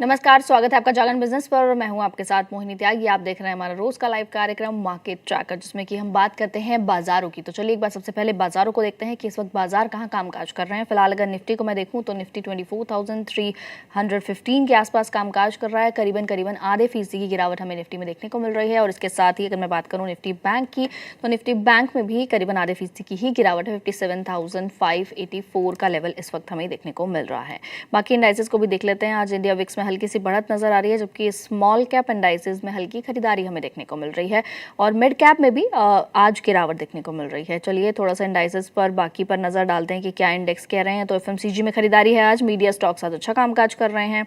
नमस्कार, स्वागत है आपका जागरण बिजनेस पर और मैं हूं आपके साथ मोहिनी त्यागी। आप देख रहे हैं हमारा रोज का लाइव कार्यक्रम मार्केट ट्रैकर, जिसमें कि हम बात करते हैं बाजारों की। तो चलिए एक बार सबसे पहले बाजारों को देखते हैं कि इस वक्त बाजार कहां कामकाज कर रहे हैं। फिलहाल अगर निफ्टी को मैं देखूं तो निफ्टी 24,315 के आसपास कामकाज कर रहा है। करीबन आधे फीसदी की गिरावट हमें निफ्टी में देखने को मिल रही है। और इसके साथ ही अगर मैं बात करूँ निफ्टी बैंक की, तो निफ्टी बैंक में भी करीबन आधे फीसदी की ही गिरावट है। 57,584 का लेवल इस वक्त हमें देखने को मिल रहा है। बाकी इंडाइसेस को भी देख लेते हैं। आज इंडिया विक्स में हल्की सी बढ़त नजर आ रही है, जबकि स्मॉल कैप इंडाइसेस में हल्की खरीदारी हमें देखने को मिल रही है और मिड कैप में भी आज गिरावट देखने को मिल रही है। चलिए थोड़ा सा इंडाइसेस पर बाकी पर नजर डालते हैं कि क्या इंडेक्स कह रहे हैं। तो एफएमसीजी में खरीदारी है आज, मीडिया स्टॉक्स आज अच्छा कामकाज कर रहे हैं,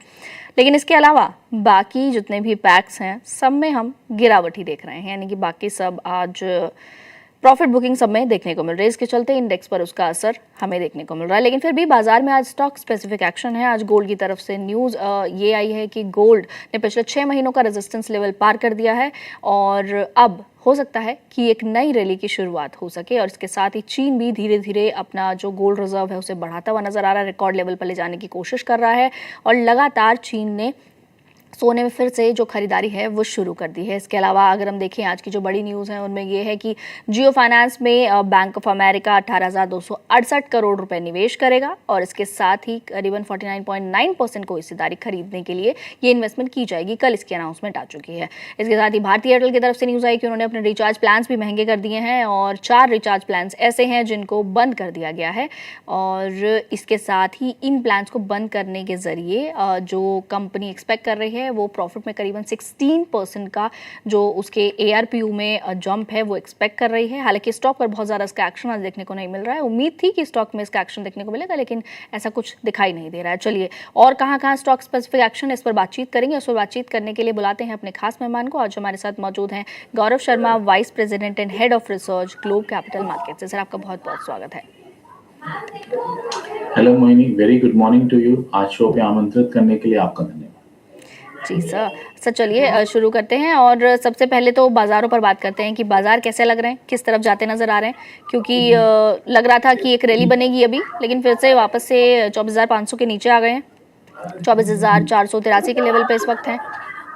लेकिन इसके अलावा बाकी जितने भी पैक्स हैं सब में हम गिरावट ही देख रहे हैं, यानी कि बाकी सब आज प्रॉफिट बुकिंग सब में देखने को मिल रही है। इसके चलते इंडेक्स पर उसका असर हमें देखने को मिल रहा है। लेकिन फिर भी बाजार में आज स्टॉक स्पेसिफिक एक्शन है। आज गोल्ड की तरफ से न्यूज़ ये आई है कि गोल्ड ने पिछले 6 महीनों का रेजिस्टेंस लेवल पार कर दिया है और अब हो सकता है कि एक नई रैली की शुरुआत हो सके। और इसके साथ ही चीन भी धीरे धीरे अपना जो गोल्ड रिजर्व है उसे बढ़ाता हुआ नजर आ रहा है, रिकॉर्ड लेवल पर ले जाने की कोशिश कर रहा है और लगातार चीन ने सोने में फिर से जो खरीदारी है वो शुरू कर दी है। इसके अलावा अगर हम देखें आज की जो बड़ी न्यूज़ है उनमें ये है कि जियो फाइनेंस में बैंक ऑफ अमेरिका 18,268 करोड़ रुपए निवेश करेगा और इसके साथ ही करीबन 49.9% को हिस्सेदारी खरीदने के लिए ये इन्वेस्टमेंट की जाएगी। कल इसकी अनाउंसमेंट आ चुकी है। इसके साथ ही भारतीय एयरटेल की तरफ से न्यूज़ आई कि उन्होंने अपने रिचार्ज प्लान्स भी महंगे कर दिए हैं और 4 रिचार्ज प्लान्स ऐसे हैं जिनको बंद कर दिया गया है। और इसके साथ ही इन प्लान्स को बंद करने के जरिए जो कंपनी एक्सपेक्ट कर रही है वो प्रॉफिट में करीबन 16% का जो उसके ARPU में जंप है वो एक्सपेक्ट कर रही है। हालांकि स्टॉक पर बहुत ज़्यादा इसका एक्शन आज देखने को नहीं मिल रहा है। उम्मीद थी कि स्टॉक में इसका एक्शन देखने को मिलेगा, लेकिन ऐसा कुछ दिखाई नहीं दे रहा है। चलिए और कहाँ स्टॉक स्पेसिफिक एक्शन इस पर बातचीत करेंगे। उस पर बातचीत करने के लिए बुलाते हैं अपने खास मेहमान को। आज हमारे साथ मौजूद हैं Gaurav Sharma, vice president and head of research, globe capital markets. Sir आपका बहुत बहुत स्वागत है। Hello Mohini, very good morning to you. आज शो पे आमंत्रित करने के लिए आपका धन्यवाद। जी सर चलिए शुरू करते हैं और सबसे पहले तो बाज़ारों पर बात करते हैं कि बाज़ार कैसे लग रहे हैं, किस तरफ जाते नज़र आ रहे हैं। क्योंकि लग रहा था कि एक रैली बनेगी अभी, लेकिन फिर से वापस से 24,500 के नीचे आ गए हैं। 24,483 के लेवल पे इस वक्त हैं।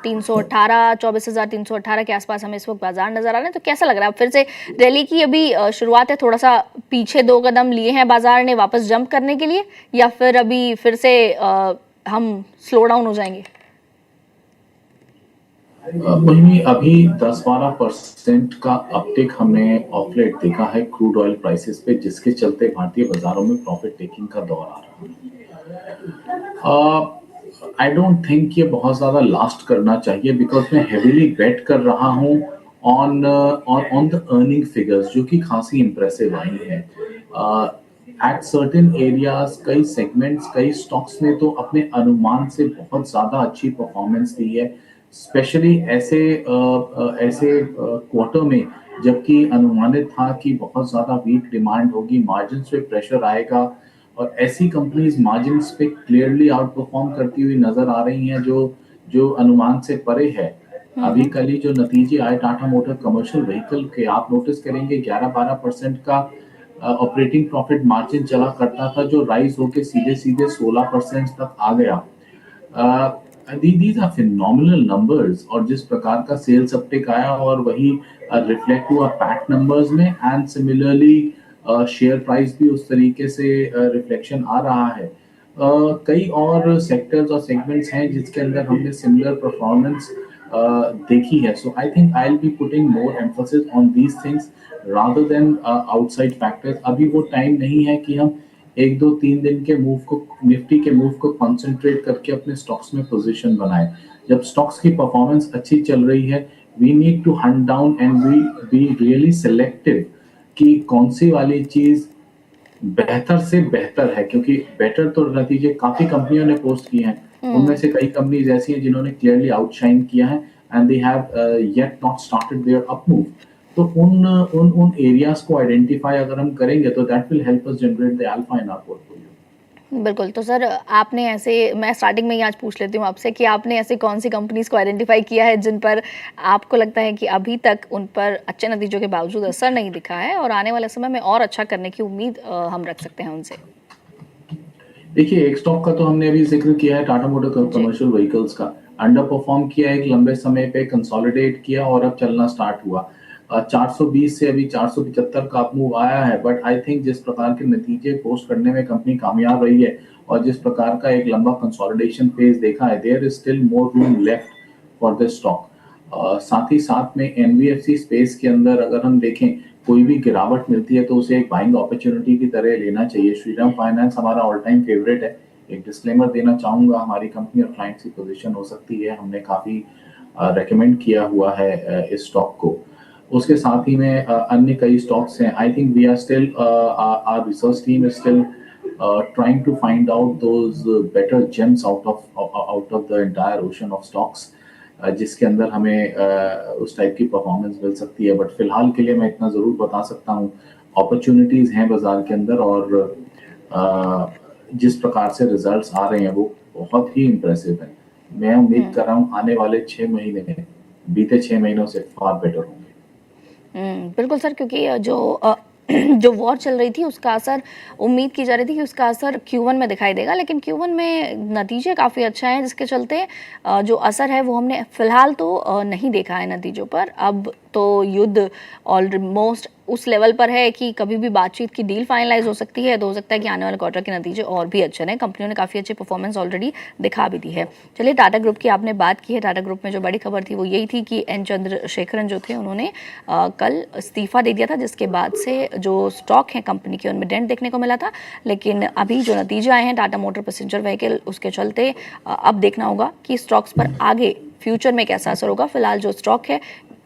318 24,318 के आसपास हमें इस वक्त बाजार नजर आ रहे हैं। तो कैसा लग रहा है? फिर से रैली की अभी शुरुआत है, थोड़ा सा पीछे 2 कदम लिए हैं बाजार ने वापस जंप करने के लिए, या फिर अभी फिर से हम स्लो डाउन हो जाएंगे? मोहिनी, अभी 10-12% का अपटिक हमने ऑफ लेट देखा है क्रूड ऑयल प्राइसेस पे, जिसके चलते भारतीय बाजारों में प्रॉफिट टेकिंग का दौर आ रहा है। आई डोंट थिंक ये बहुत ज्यादा लास्ट करना चाहिए, बिकॉज मैं हेवीली बेट कर रहा हूँ on on the earning figures, जो कि खासी इंप्रेसिव आई है। एट सर्टेन एरियाज कई सेगमेंट्स, कई स्टॉक्स ने तो अपने अनुमान से बहुत ज्यादा अच्छी परफॉर्मेंस दी है, स्पेशली ऐसे क्वार्टर में जबकि अनुमानित था कि बहुत ज्यादा वीक डिमांड होगी, मार्जिन पे प्रेशर आएगा, और ऐसी कंपनीज मार्जिन पे क्लियरली आउट परफॉर्म करती हुई नजर आ रही हैं जो जो अनुमान से परे है। अभी कल ही जो नतीजे आए टाटा मोटर कमर्शियल व्हीकल के, आप नोटिस करेंगे 11-12% का ऑपरेटिंग प्रॉफिट मार्जिन चला करता था, जो राइज होके सीधे 16% तक आ गया। These are phenomenal numbers, और जिस प्रकार का सेल्स अपटेक आया और वही रिफ्लेक्ट हुआ पैट नंबर्स में, एंड सिमिलरली शेयर प्राइस भी उस तरीके से रिफ्लेक्शन आ रहा है। कई और सेक्टर्स और सेगमेंट्स हैं जिसके अंदर हमने सिमिलर परफॉर्मेंस देखी है। So I think I will be putting more emphasis on these things rather than outside factors. अभी वो टाइम नहीं है कि हम 1-2-3 दिन के मूव को, निफ्टी के मूव को कंसंट्रेट करके अपने स्टॉक्स में पोजीशन बनाए। जब स्टॉक्स की परफॉर्मेंस अच्छी चल रही है, we need to hunt down and we be really selective कि कौन सी वाली चीज बेहतर से बेहतर है, क्योंकि बेटर तो नतीजे काफी कंपनियों ने पोस्ट किए हैं। उनमें से कई कंपनीज ऐसी हैं जिन्होंने क्लियरली आउटशाइन किया है and they have yet not started their up move. तो उन एरियाज को आइडेंटिफाई अगर हम करेंगे तो that will help us generate the alpha in our portfolio. बिल्कुल। तो सर आपने ऐसे, मैं स्टार्टिंग में ही आज पूछ लेती हूँ आपसे कि आपने ऐसे कौन सी कंपनीज को आइडेंटिफाई किया है जिन पर आपको लगता है कि अभी तक उन पर अच्छे नतीजों के बावजूद असर नहीं दिखा है और आने वाले समय में और अच्छा करने की उम्मीद हम रख सकते हैं उनसे? देखिए, एक स्टॉक का तो हमने अभी ज़िक्र किया है, टाटा मोटर जी। कमर्शियल व्हीकल्स का। अंडर परफ़ॉर्म किया एक लंबे समय पे, कंसोलिडेट किया और अब चलना स्टार्ट हुआ। 420 से अभी 475 का अप मूव आया है, बट आई थिंक जिस प्रकार के नतीजे पोस्ट करने में कंपनी कामयाब रही है और जिस प्रकार का एक लंबा कंसोलिडेशन फेज़ देखा है, there is still more room left for this stock. साथ ही साथ में एनबीएफसी स्पेस के अंदर अगर हम देखें, कोई भी गिरावट मिलती है तो उसे एक बाइंग अपॉर्चुनिटी की तरह लेना चाहिए। श्रीराम फाइनेंस हमारा ऑल टाइम फेवरेट है। एक डिस्क्लेमर देना चाहूँगा, हमारी कंपनी और क्लाइंट्स की पोजीशन हो सकती है, हमने काफ़ी रेकमेंड किया हुआ है इस स्टॉक को। उसके साथ ही में अन्य कई स्टॉक्स हैं। I think we are still our research team is still trying to find out those better gems out of the entire ocean of stocks जिसके अंदर हमें उस टाइप की परफॉर्मेंस मिल सकती है। बट फिलहाल के लिए मैं इतना ज़रूर बता सकता हूँ, अपॉर्चुनिटीज़ हैं बाजार के अंदर और जिस प्रकार से रिजल्ट्स आ रहे हैं वो बहुत ही इम्प्रेसिव है। मैं उम्मीद हुँ। कर रहा हूँ आने वाले 6 महीने बीते 6 महीनों से फार बेटर होंगे। बिल्कुल सर, क्योंकि जो वॉर चल रही थी उसका असर, उम्मीद की जा रही थी कि उसका असर Q1 में दिखाई देगा, लेकिन Q1 में नतीजे काफ़ी अच्छे हैं, जिसके चलते जो असर है वो हमने फ़िलहाल तो नहीं देखा है नतीजों पर। अब तो युद्ध ऑलमोस्ट उस लेवल पर है कि कभी भी बातचीत की डील फाइनलाइज़ हो सकती है, तो हो सकता है कि आने वाले क्वार्टर के नतीजे और भी अच्छे रहें। कंपनियों ने काफ़ी अच्छी परफॉर्मेंस ऑलरेडी दिखा भी दी है। चलिए, टाटा ग्रुप की आपने बात की है। टाटा ग्रुप में जो बड़ी खबर थी वो यही थी कि एन चंद्रशेखरन जो थे उन्होंने कल इस्तीफ़ा दे दिया था, जिसके बाद से जो स्टॉक हैं कंपनी के उनमें डेंट देखने को मिला था। लेकिन अभी जो नतीजे आए हैं टाटा मोटर पैसेंजर व्हीकल, उसके चलते अब देखना होगा कि स्टॉक्स पर आगे फ्यूचर में कैसा असर होगा। फिलहाल जो स्टॉक है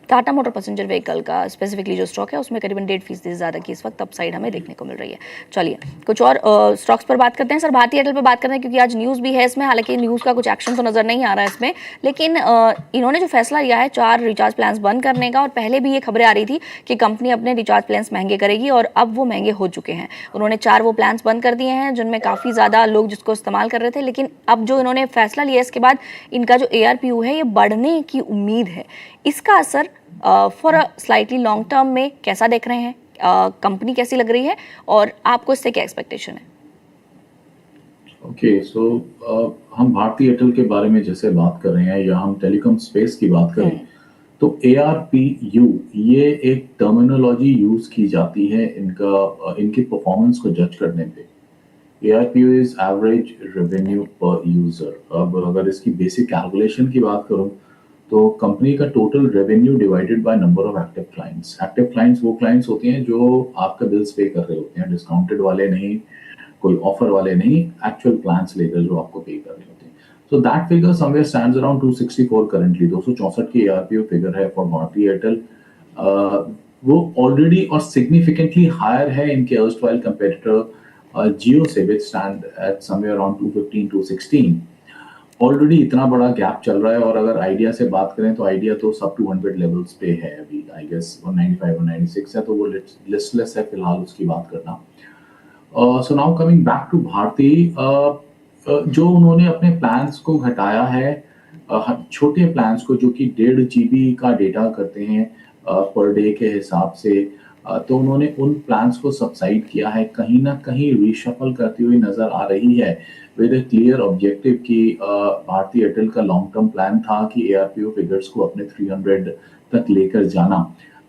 टाटा मोटर पैसेंजर व्हीकल का, स्पेसिफिकली जो स्टॉक है उसमें करीबन 1.5% ज़्यादा की इस वक्त अपसाइड हमें देखने को मिल रही है। चलिए, कुछ और स्टॉक्स पर बात करते हैं। सर, भारतीय एयरटेल पर बात करते हैं, क्योंकि आज न्यूज़ भी है इसमें। हालांकि न्यूज़ का कुछ एक्शन तो नज़र नहीं आ रहा है इसमें, लेकिन इन्होंने जो फैसला लिया है 4 रिचार्ज प्लान्स बंद करने का, और पहले भी ये खबरें आ रही थी कि कंपनी अपने रिचार्ज प्लान्स महंगे करेगी, और अब वो महंगे हो चुके हैं। उन्होंने 4 वो प्लान्स बंद कर दिए हैं जिनमें काफ़ी ज़्यादा लोग जिसको इस्तेमाल कर रहे थे, लेकिन अब जो इन्होंने फैसला लिया इसके बाद इनका जो ARPU है ये बढ़ने की उम्मीद है। इसका असर for a slightly long term में कैसा देख रहे हैं? कंपनी कैसी लग रही है और आपको इससे क्या एक्सपेक्टेशन है? ओके, सो हम भारतीय एयरटेल के बारे में जैसे बात कर रहे हैं या हम टेलीकॉम स्पेस की बात करें, हम्म। तो ARPU ये एक टर्मिनोलॉजी यूज की जाती है इनकी परफॉर्मेंस को जज करने पे। ARPU इज एवरेज रेवेन्यू पर यूजर। अब अगर इसकी बेसिक कैलकुलेशन की बात करूं तो कंपनी का total revenue divided by number of active clients. Active clients वो क्लाइंट्स होते हैं जो आपका बिल्स पे कर रहे होते हैं, डिस्काउंटेड वाले नहीं, कोई ऑफर वाले नहीं, एक्चुअल प्लान्स लेकर जो आपको पे कर रहे होते हैं। So that figure somewhere stands around 264 currently. 264 की ARPU फिगर है फॉर भारतीय एयरटेल। वो ऑलरेडी और सिग्निफिकेंटली हायर है इनके अर्स्टवाइल कंपेटिटर जियो से, विच stand at somewhere around 215 216। Already इतना बड़ा गैप चल रहा है, और अगर आइडिया से बात करें तो आइडिया तो सब 200 लेवल्स पे है अभी, आई गेस 195 196 है, तो वो लिस्टलेस है फिलहाल उसकी बात करना। So now coming back to Bharti, जो उन्होंने अपने प्लान्स को घटाया है, छोटे प्लान्स को जो कि 1.5 GB का डेटा करते हैं पर डे के हिसाब से, तो उन्होंने उन प्लान्स को सबसाइड किया है, कहीं ना कहीं रिशफल करती हुई नजर आ रही है विद ए क्लियर ऑब्जेक्टिव कि भारतीय एयरटेल का लॉन्ग टर्म प्लान था कि ARPU फिगर्स को अपने 300 तक लेकर जाना।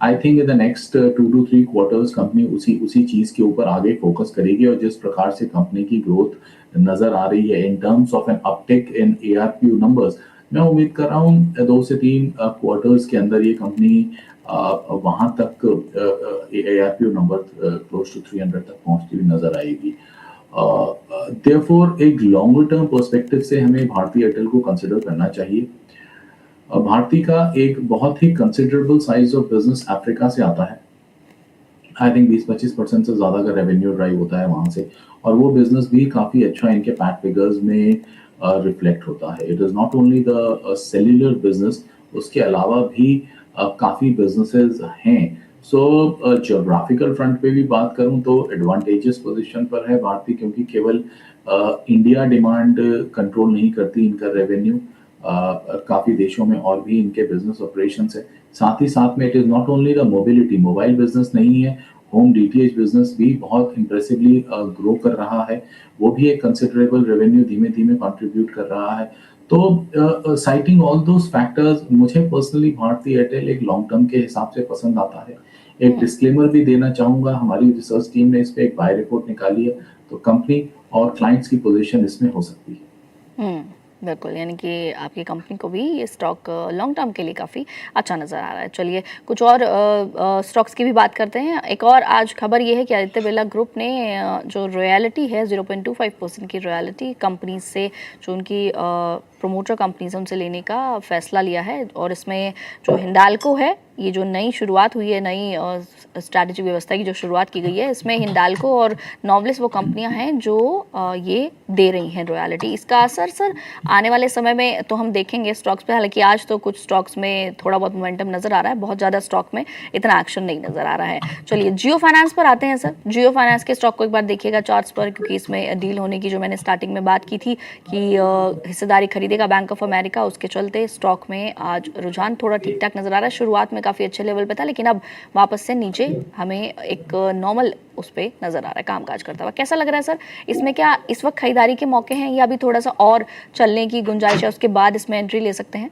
I think in the next 2 to 3 quarters company उसी उसी चीज के ऊपर आगे फोकस करेगी, और जिस प्रकार से कंपनी की ग्रोथ नजर आ रही है in terms of an uptick in ARPU numbers, मैं उम्मीद कर रहा हूँ 2 से 3 क्वार्टर्स के अंदर ये कंपनी वहां तक ARPU नंबर क्लोज टू 300 तक पहुंचती हुई नजर आएगी। देयरफॉर एक लॉन्गर टर्म पर्सपेक्टिव से हमें भारतीय एयरटेल को कंसिडर करना चाहिए। भारती का एक बहुत ही considerable size of business Africa से आता है। आई थिंक 20-25% से ज़्यादा का रेवेन्यू ड्राइव होता है वहाँ से, और वो बिजनेस भी काफ़ी अच्छा इनके पैट फिगर्स में रिफ्लेक्ट होता है। It is not only the cellular business, उसके अलावा भी काफ़ी बिजनेसेस हैं। सो जोग्राफिकल फ्रंट पे भी बात करूं तो एडवांटेजेस पोजीशन पर है भारती, क्योंकि केवल इंडिया डिमांड कंट्रोल नहीं करती इनका रेवेन्यू, काफ़ी देशों में और भी इनके बिजनेस ऑपरेशंस है। साथ ही साथ में it is not only the mobility, mobile business नहीं है, होम डीटीएच बिजनेस भी बहुत इम्प्रेसिवली ग्रो कर रहा है, वो भी एक कंसिडरेबल रेवेन्यू धीमे धीमे कंट्रीब्यूट कर रहा है। तो साइटिंग ऑल दोज फैक्टर्स, मुझे पर्सनली भारती एयरटेल एक लॉन्ग टर्म के हिसाब से पसंद आता है। एक हम्म डिस्क्लेमर भी देना चाहूंगा, हमारी रिसर्च टीम ने इस पे एक बाय रिपोर्ट निकाली है, तो कंपनी और क्लाइंट्स की पोजीशन इसमें हो सकती है। बिल्कुल, यानी कि आपकी कंपनी को भी ये स्टॉक लॉन्ग टर्म के लिए काफ़ी अच्छा नज़र आ रहा है। चलिए कुछ और स्टॉक्स की भी बात करते हैं। एक और आज खबर ये है कि आदित्य बिरला ग्रुप ने जो रॉयल्टी है 0.25% की रॉयल्टी कंपनी से, जो उनकी प्रमोटर कंपनीज है उनसे लेने का फैसला लिया है। और इसमें जो हिंडाल्को है, ये जो नई शुरुआत हुई है, नई स्ट्रैटेजी व्यवस्था की जो शुरुआत की गई है, इसमें हिंडाल्को और नॉवलिस वो कंपनियां हैं जो ये दे रही हैं रॉयल्टी। इसका असर सर आने वाले समय में तो हम देखेंगे स्टॉक्स पे। हालांकि आज तो कुछ स्टॉक्स में थोड़ा बहुत मोमेंटम नजर आ रहा है, बहुत ज़्यादा स्टॉक में इतना एक्शन नहीं नजर आ रहा है। चलिए जियो फाइनेंस पर आते हैं सर। जियो फाइनेंस के स्टॉक को एक बार देखिएगा चार्ट्स पर, क्योंकि इसमें डील होने की जो मैंने स्टार्टिंग में बात की थी कि हिस्सेदारी खरीदेगा बैंक ऑफ अमेरिका, उसके चलते स्टॉक में आज रुझान थोड़ा ठीक ठाक नजर आ रहा है। शुरुआत में काफ़ी अच्छे लेवल पे था, लेकिन अब वापस से नीचे हमें एक नॉर्मल उस पर नजर आ रहा है कामकाज करता हुआ। कैसा लग रहा है सर, इसमें क्या इस वक्त खरीदारी के मौके हैं या अभी थोड़ा सा और चलने की गुंजाइश है, उसके बाद इसमें एंट्री ले सकते हैं?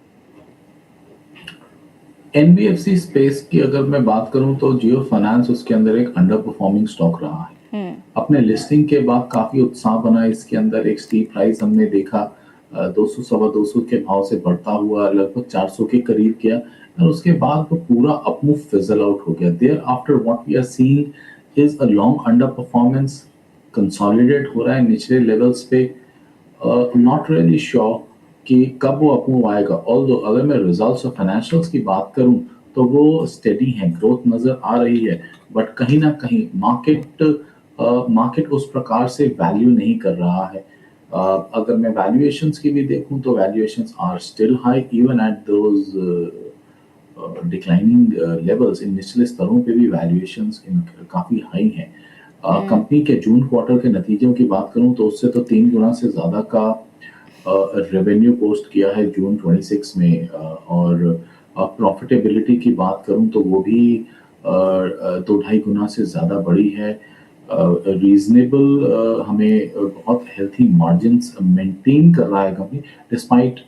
एनबीएफसी स्पेस की अगर मैं बात करूं तो जियो फाइनेंस उसके अंदर एक अंडर परफॉर्मिंग स्टॉक रहा है। अपने लिस्टिंग के बाद काफी उत्साह बना इसके अंदर, एक स्टीप राइज हमने देखा, 200 सवा 200 के भाव से बढ़ता हुआ लगभग 400 के करीब गया, और उसके बाद वो पूरा अपमूव फिजल आउट हो गया। Thereafter what we are seeing is a long underperformance, consolidate हो रहा है निचले लेवल्स पे। नॉट रियली श्योर कि कब वो अपमूव आएगा। ऑल्दो अगर मैं रिजल्ट्स और फाइनेंशियल्स की बात करूं तो वो स्टेडी हैं, ग्रोथ नजर आ रही है, बट कहीं ना कहीं मार्केट उस प्रकार से वैल्यू नहीं कर रहा है। अगर मैं वैल्यूएशंस की भी देखूं तो valuations are still high even at those declining levels. इन निचले स्तरों पे भी वैल्यूएशंस काफी हाई हैं। कंपनी के जून क्वार्टर के नतीजों की बात करूं तो उससे तो 3 गुना से ज्यादा का रेवेन्यू पोस्ट किया है जून 26 में, और प्रॉफिटेबिलिटी की बात करूं तो वो भी 2-2.5 गुना से ज़्यादा बढ़ी है। रीजनेबल हमें बहुत हेल्थी मार्जिन्स मेंटेन कर रहा है कंपनी, डिस्पाइट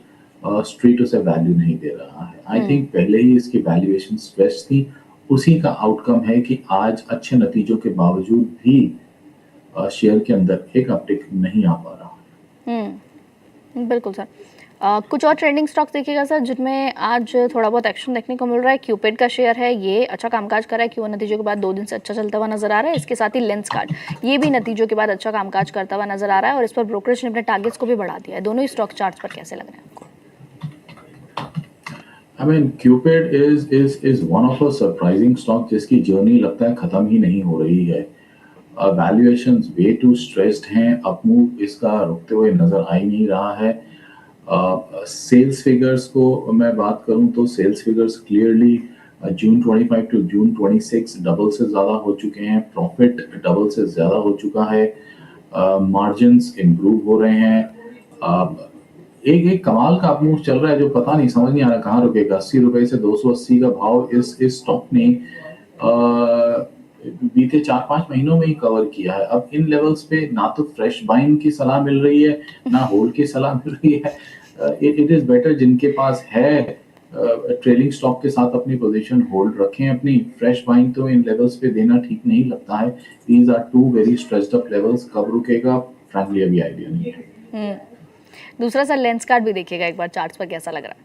स्ट्रीट उसे वैल्यू नहीं दे रहा है। आई थिंक पहले ही इसकी वैल्यूएशन स्ट्रेच थी, उसी का आउटकम है कि आज अच्छे नतीजों के बावजूद भी शेयर के अंदर एक अपटिक नहीं आ पा रहा है। बिल्कुल सर। कुछ और ट्रेंडिंग स्टॉक्स देखिएगा सर जिनमें आज थोड़ा बहुत एक्शन देखने को मिल रहा है। क्यूपिड का शेयर है, ये अच्छा कामकाज कर रहा है, क्यों नतीजों के बाद 2 दिन से अच्छा चलता हुआ नजर आ रहा है। इसके साथ ही लेंस कार्ड, ये भी नतीजों के बाद अच्छा कामकाज करता हुआ नजर आ रहा है, और इस पर ब्रोकरेज ने अपने टारगेट्स को भी बढ़ा दिया है। दोनों ही स्टॉक चार्ट्स पर कैसे लग रहे हैं आपको? I mean, Cupid is one of a surprising stock जिसकी जर्नी लगता है खत्म ही नहीं हो रही है। वैल्यूएशंस वे टू स्ट्रेस्ड हैं, अपमूव इसका रुकते हुए नजर आ ही नहीं रहा है। सेल्स फिगर्स को मैं बात करूं तो sales figures clearly June 25 to June 26 double से ज़्यादा हो चुके हैं, प्रॉफिट डबल से ज़्यादा हो चुका है, मार्जिन्स इम्प्रूव हो रहे हैं। एक एक कमाल का अपमूव चल रहा है जो पता नहीं, समझ नहीं आ रहा कहाँ रुकेगा। 80 रुपए से 280 का भाव इस स्टॉक ने बीते 4-5 महीनों में ही कवर किया है। अब इन लेवल्स पे ना तो फ्रेश बाइंग की सलाह मिल रही है, ना होल्ड की सलाह मिल रही है। इट इज बेटर जिनके पास है ट्रेलिंग स्टॉक के साथ अपनी पोजीशन होल्ड रखें अपनी। फ्रेश बाइंग तो इन लेवल्स पे देना ठीक नहीं लगता है। These are two very stressed up levels, कब रुकेगा फ्रैंकली अभी आइडिया नहीं है। दूसरा सर लेंस कार्ड भी देखिएगा एक बार चार्ट्स पर कैसा लग रहा है।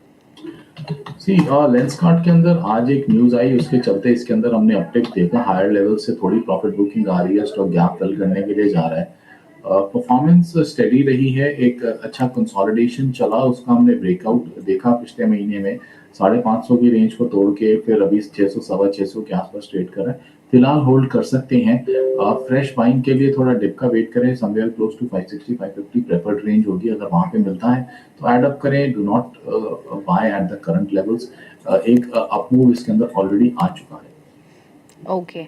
सी लेंस कार्ड के अंदर आज एक न्यूज आई, उसके चलते इसके अंदर हमने अपटेक देखा, हायर लेवल से थोड़ी प्रॉफिट बुकिंग आ रही है, स्टॉक गैप फिल करने के लिए जा रहा है। परफॉर्मेंस स्टेडी रही है, एक अच्छा कंसोलिडेशन चला, उसका हमने ब्रेकआउट देखा पिछले महीने में 550 की रेंज को तोड़ के फिर अभी 600 सवा 600 के आसपास ट्रेड कर रहा है। फिलहाल होल्ड कर सकते हैं। फ्रेश बाइंग के लिए थोड़ा डिप का वेट करें, somewhere close to 560 550 preferred range होगी, अगर वहां पे मिलता है तो ऐड अप करें, do not buy at the current levels. एक अपमूव इसके अंदर ऑलरेडी आ चुका है। ओके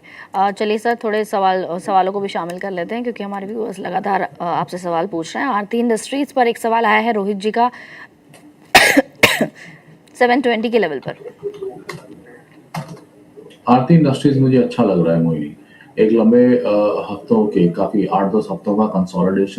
चलिए सर, थोड़े सवालों को भी शामिल कर लेते हैं क्योंकि हमारे व्यूअर्स लगातार आपसे सवाल पूछ रहे हैं। आरती इंडस्ट्रीज पर एक सवाल आया है रोहित जी का 720 के लेवल पर। आरती इंडस्ट्रीज मुझे अच्छा लग रहा है मोहिनी। एक लंबे हफ्तों के काफी 8-10 हफ्तों का कंसोलिडेशन